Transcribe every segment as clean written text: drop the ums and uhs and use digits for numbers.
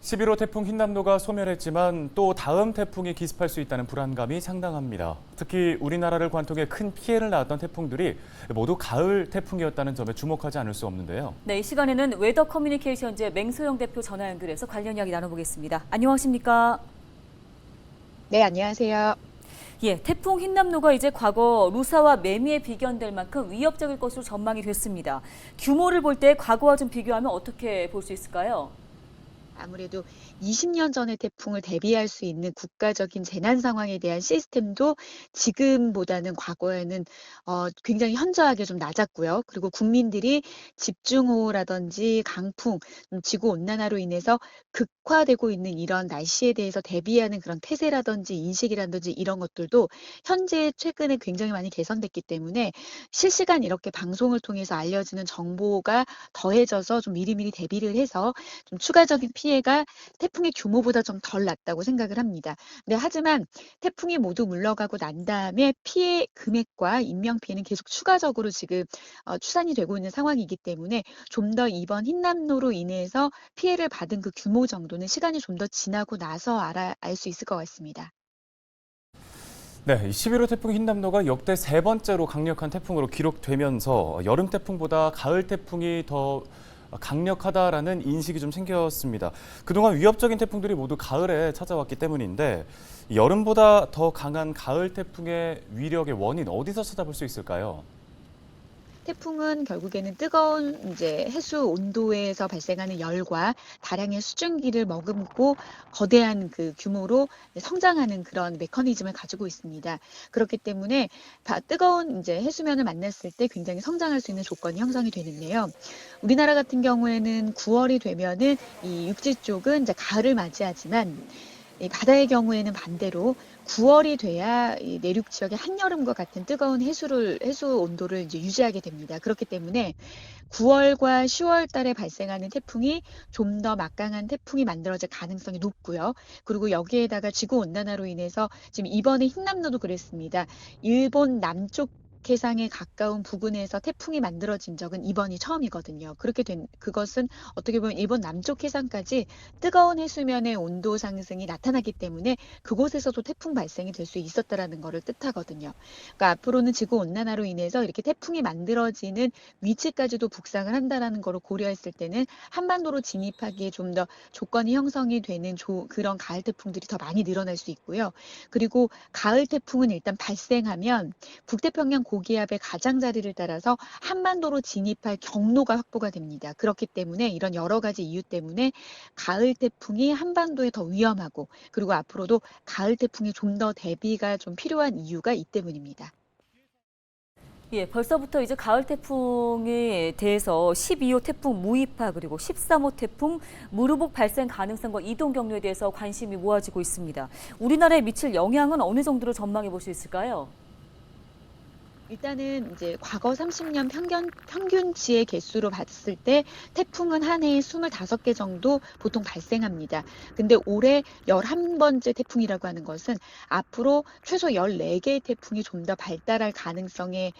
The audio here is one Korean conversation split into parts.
11호 태풍 흰남노가 소멸했지만 또 다음 태풍이 기습할 수 있다는 불안감이 상당합니다. 특히 우리나라를 관통해 큰 피해를 낳았던 태풍들이 모두 가을 태풍이었다는 점에 주목하지 않을 수 없는데요. 네, 이 시간에는 웨더 커뮤니케이션즈의 맹소영 대표 전화 연결해서 관련 이야기 나눠보겠습니다. 안녕하십니까? 네, 안녕하세요. 예, 태풍 흰남노가 이제 과거 루사와 매미에 비견될 만큼 위협적일 것으로 전망이 됐습니다. 규모를 볼 때 과거와 좀 비교하면 어떻게 볼 수 있을까요? 아무래도 20년 전의 태풍을 대비할 수 있는 국가적인 재난 상황에 대한 시스템도 지금보다는 과거에는 굉장히 현저하게 좀 낮았고요. 그리고 국민들이 집중호우라든지 강풍, 지구온난화로 인해서 극화되고 있는 이런 날씨에 대해서 대비하는 그런 태세라든지 인식이라든지 이런 것들도 현재 최근에 굉장히 많이 개선됐기 때문에 실시간 이렇게 방송을 통해서 알려지는 정보가 더해져서 좀 미리미리 대비를 해서 좀 추가적인 피해가 태풍의 규모보다 좀 덜 났다고 생각을 합니다. 네, 하지만 태풍이 모두 물러가고 난 다음에 피해 금액과 인명 피해는 계속 추가적으로 지금 추산이 되고 있는 상황이기 때문에 좀 더 이번 흰남노로 인해서 피해를 받은 그 규모 정도는 시간이 좀 더 지나고 나서 알 수 있을 것 같습니다. 네, 11호 태풍 흰남노가 역대 세 번째로 강력한 태풍으로 기록되면서 여름 태풍보다 가을 태풍이 더 강력하다라는 인식이 좀 생겼습니다. 그동안 위협적인 태풍들이 모두 가을에 찾아왔기 때문인데 여름보다 더 강한 가을 태풍의 위력의 원인 어디서 찾아볼 수 있을까요? 태풍은 결국에는 뜨거운 이제 해수 온도에서 발생하는 열과 다량의 수증기를 머금고 거대한 그 규모로 성장하는 그런 메커니즘을 가지고 있습니다. 그렇기 때문에 뜨거운 이제 해수면을 만났을 때 굉장히 성장할 수 있는 조건이 형성이 되는데요. 우리나라 같은 경우에는 9월이 되면은 이 육지 쪽은 이제 가을을 맞이하지만 이 바다의 경우에는 반대로 9월이 돼야 이 내륙 지역의 한여름과 같은 뜨거운 해수 온도를 이제 유지하게 됩니다. 그렇기 때문에 9월과 10월 달에 발생하는 태풍이 좀 더 막강한 태풍이 만들어질 가능성이 높고요. 그리고 여기에다가 지구 온난화로 인해서 지금 이번에 흰남노도 그랬습니다. 일본 남쪽 해상에 가까운 부근에서 태풍이 만들어진 적은 이번이 처음이거든요. 그렇게 된 그것은 어떻게 보면 일본 남쪽 해상까지 뜨거운 해수면의 온도 상승이 나타나기 때문에 그곳에서도 태풍 발생이 될 수 있었다라는 것을 뜻하거든요. 그러니까 앞으로는 지구 온난화로 인해서 이렇게 태풍이 만들어지는 위치까지도 북상을 한다라는 것을 고려했을 때는 한반도로 진입하기에 좀 더 조건이 형성이 되는 그런 가을 태풍들이 더 많이 늘어날 수 있고요. 그리고 가을 태풍은 일단 발생하면 북태평양 고기압의 가장자리를 따라서 한반도로 진입할 경로가 확보가 됩니다. 그렇기 때문에 이런 여러 가지 이유 때문에 가을 태풍이 한반도에 더 위험하고 그리고 앞으로도 가을 태풍에 좀 더 대비가 좀 필요한 이유가 이 때문입니다. 예, 벌써부터 이제 가을 태풍에 대해서 12호 태풍 무이파 그리고 13호 태풍 무르복 발생 가능성과 이동 경로에 대해서 관심이 모아지고 있습니다. 우리나라에 미칠 영향은 어느 정도로 전망해 볼 수 있을까요? 일단은 이제 과거 30년 평균치의 개수로 봤을 때 태풍은 한 해에 25개 정도 보통 발생합니다. 근데 올해 11번째 태풍이라고 하는 것은 앞으로 최소 14개의 태풍이 좀 더 발달할 가능성이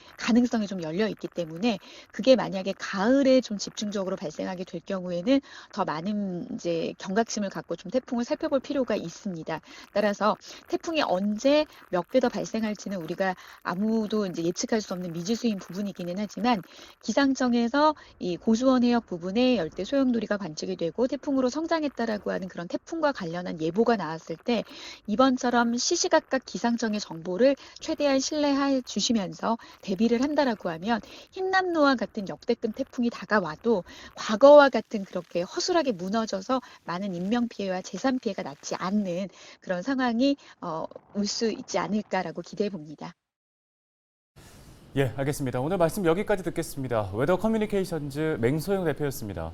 좀 열려 있기 때문에 그게 만약에 가을에 좀 집중적으로 발생하게 될 경우에는 더 많은 이제 경각심을 갖고 좀 태풍을 살펴볼 필요가 있습니다. 따라서 태풍이 언제 몇 개 더 발생할지는 우리가 아무도 이제 예측할 수 없는 미지수인 부분이기는 하지만 기상청에서 이 고수원 해역 부분에 열대 소용돌이가 관측이 되고 태풍으로 성장했다라고 하는 그런 태풍과 관련한 예보가 나왔을 때 이번처럼 시시각각 기상청의 정보를 최대한 신뢰해 주시면서 대비를 한다라고 하면 흰남노와 같은 역대급 태풍이 다가와도 과거와 같은 그렇게 허술하게 무너져서 많은 인명 피해와 재산 피해가 났지 않는 그런 상황이 올 수 있지 않을까라고 기대해 봅니다. 예, 알겠습니다. 오늘 말씀 여기까지 듣겠습니다. 웨더 커뮤니케이션즈 맹소영 대표였습니다.